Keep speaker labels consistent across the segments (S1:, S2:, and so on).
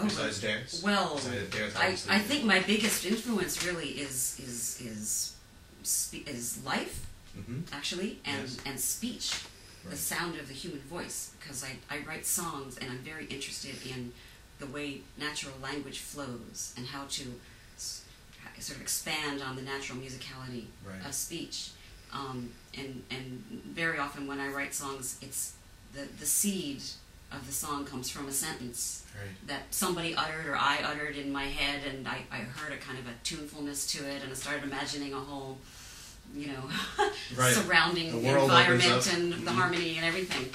S1: besides dance?
S2: Well,
S1: besides dance,
S2: I think my biggest influence really is life, actually, and speech, the sound of the human voice, because I write songs and I'm very interested in the way natural language flows and how to sort of expand on the natural musicality of speech. And very often when I write songs, it's the seed of the song comes from a sentence that somebody uttered or I uttered in my head, and I heard a kind of a tunefulness to it, and I started imagining a whole, surrounding environment and the harmony and everything.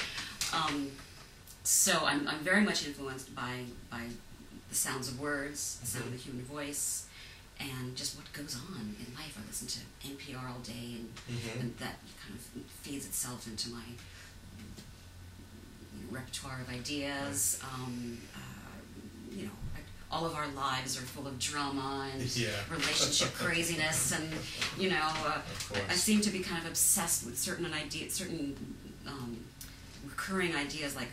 S2: So I'm very much influenced by the sounds of words, the sound of the human voice, and just what goes on in life. I listen to NPR all day, and that kind of feeds itself into my repertoire of ideas. All of our lives are full of drama and relationship craziness, and I seem to be kind of obsessed with certain recurring ideas like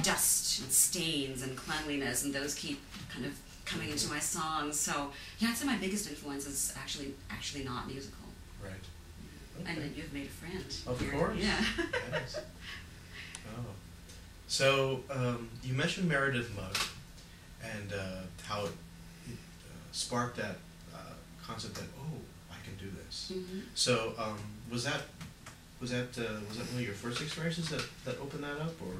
S2: dust and stains and cleanliness, and those keep kind of coming into my songs. So I'd say my biggest influence is actually not musical.
S1: Right. Okay.
S2: And you've made a friend.
S1: Of
S2: here.
S1: course.
S2: Yeah.
S1: Yes. Oh. So you mentioned Meredith Mugg and how it sparked that concept that I can do this. So was that one of your first experiences that opened that up, or?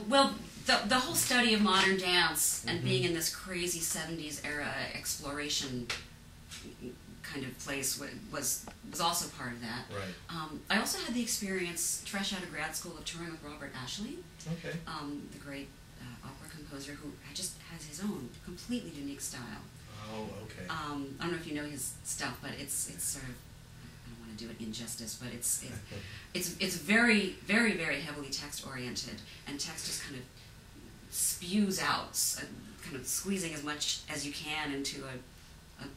S2: Well, the whole study of modern dance and being in this crazy 70s era exploration kind of place was also part of that.
S1: Right.
S2: I also had the experience, fresh out of grad school, of touring with Robert Ashley,
S1: okay.
S2: The great opera composer who just has his own completely unique style.
S1: Oh, okay.
S2: I don't know if you know his stuff, but it's sort of, I don't want to do it injustice, but it's very, very, very heavily text oriented, and text just kind of spews out, kind of squeezing as much as you can into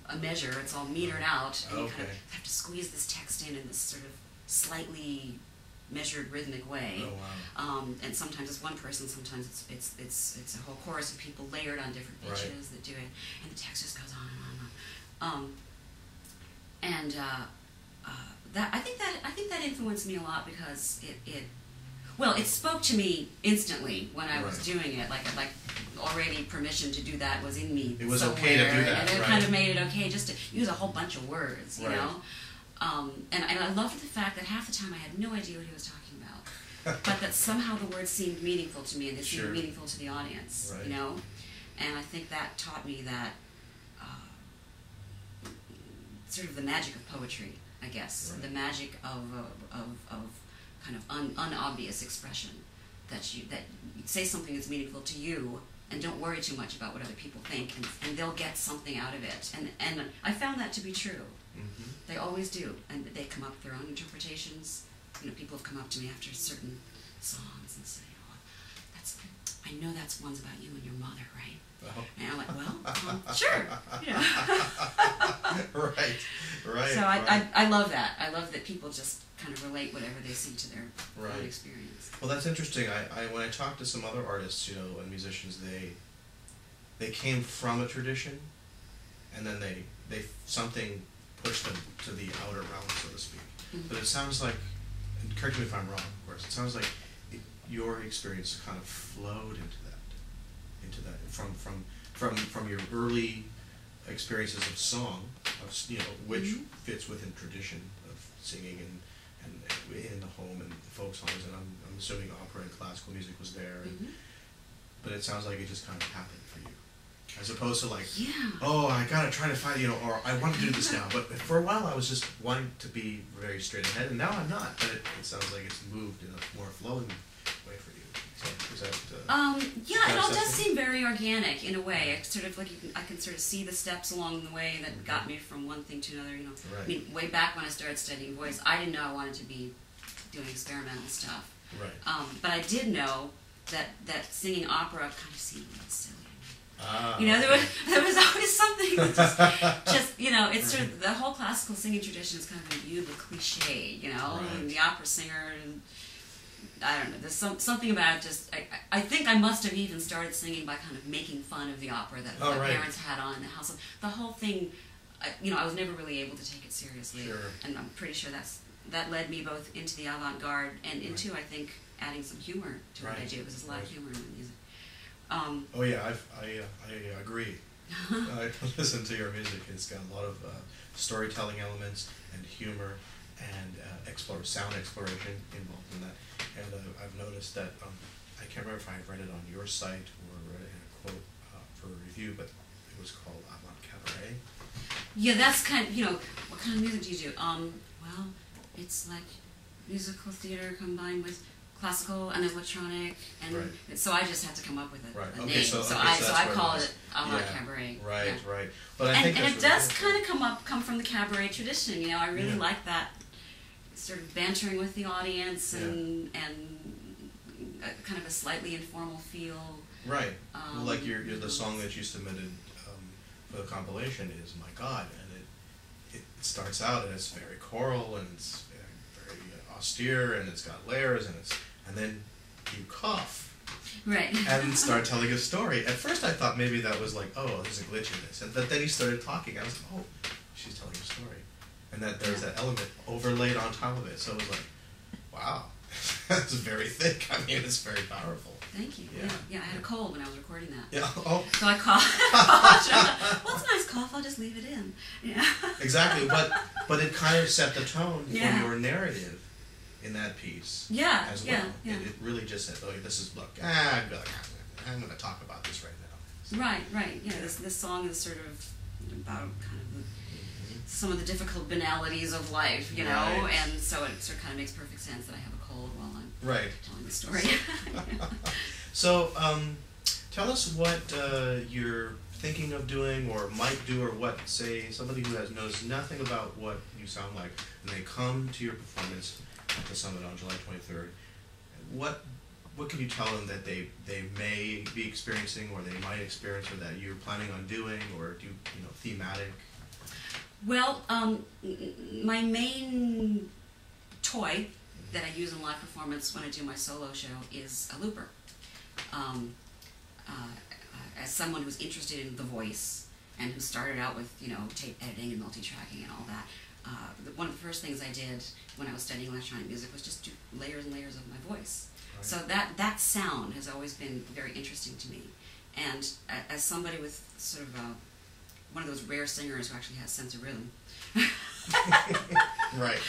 S2: a measure. It's all metered out, and you kind of have to squeeze this text in this sort of slightly measured rhythmic way.
S1: Oh, wow.
S2: And sometimes it's one person, sometimes it's a whole chorus of people layered on different pitches that do it, and the text just goes on and on and on. I think that influenced me a lot, because it spoke to me instantly when I was doing it. Like already permission to do that was in me.
S1: It was
S2: somewhere,
S1: okay to do that,
S2: and it kind of made it okay just to use a whole bunch of words, you know. And I loved the fact that half the time I had no idea what he was talking about, but that somehow the words seemed meaningful to me, and they seemed meaningful to the audience, you know. And I think that taught me that sort of the magic of poetry, I guess, the magic of kind of unobvious expression, that you say something that's meaningful to you, and don't worry too much about what other people think, and they'll get something out of it. And I found that to be true. They always do, and they come up with their own interpretations. People have come up to me after certain songs and say, I know that's one's about you and your mother, right? Oh. And I'm like, well, sure. Right. So I love that. I love that people just kind of relate whatever they see to their own experience.
S1: Well, that's interesting. When I talk to some other artists, and musicians, they came from a tradition, and then they something pushed them to the outer realm, so to speak. But it sounds like, and correct me if I'm wrong, of course, it sounds like your experience kind of flowed into that from your early experiences of song, which fits within tradition of singing and in the home and folk songs, and I'm assuming opera and classical music was there, but it sounds like it just kind of happened for you, as opposed to I gotta try to find, or I want to do this now, but for a while I was just wanting to be very straight ahead, and now I'm not, but it sounds like it's moved in a more flowing way for you. So, is that,
S2: it all does seem very organic in a way. It's sort of like I can sort of see the steps along the way that got me from one thing to another. I mean, way back when I started studying voice, I didn't know I wanted to be doing experimental stuff. But I did know that singing opera kind of seemed a little silly. There was always something that just it's sort of, the whole classical singing tradition is kind of imbued with cliche, and the opera singer, and I don't know. There's something about it. Just I think I must have even started singing by kind of making fun of the opera that my parents had on in the house. The whole thing, I was never really able to take it seriously, and I'm pretty sure that led me both into the avant-garde and into I think adding some humor to what I do, because there's a lot of humor in the music.
S1: Oh yeah, I agree. I listen to your music. It's got a lot of storytelling elements and humor and sound exploration involved in that. And I've noticed that, I can't remember if I read it on your site or read it in a quote for a review, but it was called Avant Cabaret.
S2: Yeah, that's kind of, what kind of music do you do? Well, it's like musical theater combined with classical and electronic, and so I just had to come up with a name. So I call it Avant Cabaret.
S1: Right.
S2: But I think it does kind of come from the cabaret tradition. I really like that sort of bantering with the audience and kind of a slightly informal feel.
S1: Right. Well, like the song that you submitted for the compilation is "My God," and it starts out and it's very choral and it's very austere and it's got layers and then you cough.
S2: Right.
S1: And start telling a story. At first I thought maybe that was like, oh, there's a glitch in this. But then he started talking. I was like, oh, she's telling a story. And that there's that element overlaid on top of it. So it was like, wow, that's very thick. I mean, it's very powerful.
S2: Thank you. Yeah, I had a cold when I was recording that.
S1: Yeah. Oh.
S2: So I coughed. Well, it's a nice cough. I'll just leave it in. Yeah.
S1: Exactly. But it kind of set the tone for your narrative in that piece as well. Yeah. It really just said, oh, this is, look, I'm going to talk about this right now. So,
S2: right. Yeah, this song is sort of about kind of some of the difficult banalities of life, and so it sort of kind of makes perfect sense that I have a cold while I'm telling the story.
S1: So, tell us what you're thinking of doing or might do, or what, say, somebody who knows nothing about what you sound like, and they come to your performance at the Summit on July 23rd. What can you tell them that they may be experiencing, or they might experience, or that you're planning on doing, or do thematic?
S2: Well, my main toy that I use in live performance when I do my solo show is a looper. As someone who's interested in the voice and who started out with tape editing and multi-tracking and all that, one of the first things I did when I was studying electronic music was just do layers and layers of my voice. Right. So that sound has always been very interesting to me. And as somebody with sort of one of those rare singers who actually has sense of rhythm.
S1: Right.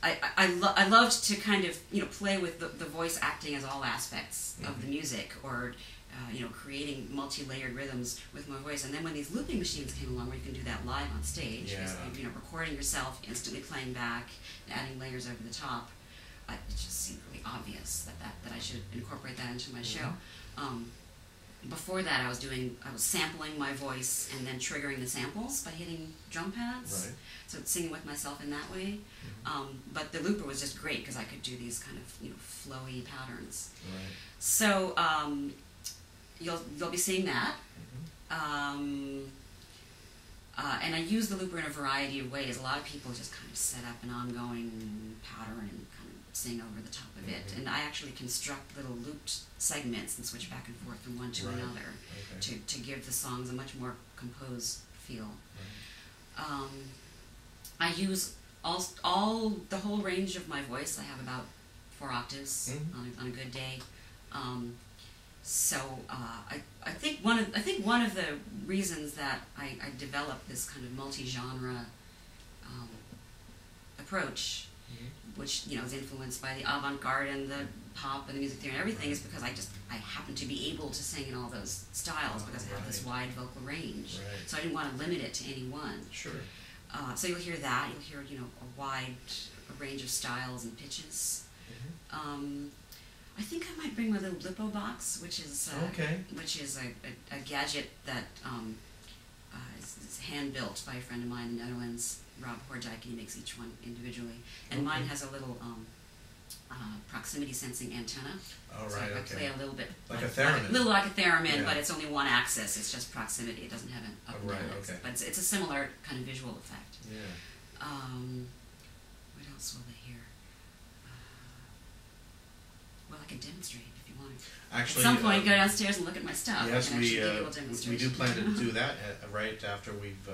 S2: I loved to kind of play with the voice acting as all aspects of the music, or creating multi-layered rhythms with my voice. And then when these looping machines came along, where you can do that live on stage, recording yourself, instantly playing back, and adding layers over the top, it just seemed really obvious that I should incorporate that into my show. Before that, I was sampling my voice and then triggering the samples by hitting drum pads. Right. So singing with myself in that way. But the looper was just great because I could do these kind of flowy patterns. Right. So you'll be seeing that. And I use the looper in a variety of ways. A lot of people just kind of set up an ongoing pattern and kind of sing over the top of it. And I actually construct little looped segments and switch back and forth from one to another to give the songs a much more composed feel. Right. I use all the whole range of my voice. I have about 4 octaves on a good day. So I think one of the reasons that I developed this kind of multi-genre approach, which is influenced by the avant-garde and the pop and the music theory and everything, is because I happen to be able to sing in all those styles because I have this wide vocal range. Right. So I didn't want to limit it to any one. Sure. So you'll hear that. You'll hear a wide range of styles and pitches. I think I might bring my little Lipo box, which is a gadget that is hand built by a friend of mine in the Netherlands, Rob Hordijk, and he makes each one individually. And mine has a little proximity sensing antenna. Oh, so I play a little bit
S1: like a theremin.
S2: A little like a theremin, but it's only one axis. It's just proximity. It doesn't have an up and down axis. But it's a similar kind of visual effect. Yeah. What else will they hear? Well, I can demonstrate if you want.
S1: Actually,
S2: at some point, go downstairs and look at my stuff.
S1: Yes,
S2: I can actually give you a little demonstration.
S1: we do plan to do that right after we've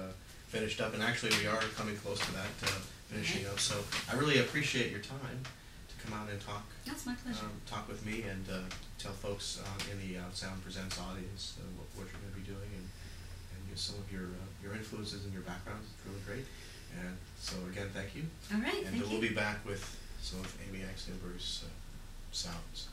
S1: finished up, and actually we are coming close to that, finishing up. So I really appreciate your time to come out and talk.
S2: That's my pleasure.
S1: Talk with me and tell folks in the Outsound Presents audience what you're going to be doing and just some of your influences and your background. It's really great. And so again, thank you.
S2: All right,
S1: and
S2: thank you.
S1: we'll be back with some of Amy X Neuburg's sounds.